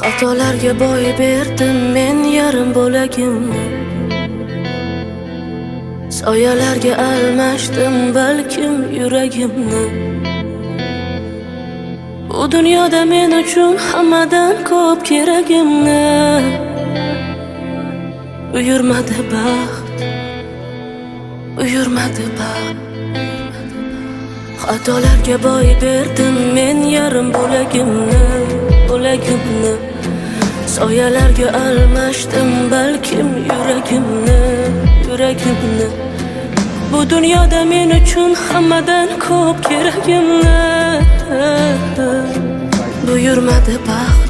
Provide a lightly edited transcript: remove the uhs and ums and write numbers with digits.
Xatolarga boy berdim men yarim bo'lagimni. Soyalarga almashdim balkim yuragimni. Bu dunyoda men uchun hammadan ko'p keragimni. Buyurmadi baxt, buyurmadi baxt. Xatolarga boy berdim men yarim bo'lagimni. Soyalarga almashdim balkim yuragimni. Bu dunyoda men uchun hammadan ko'p keragimni. Buyurmadi baxt,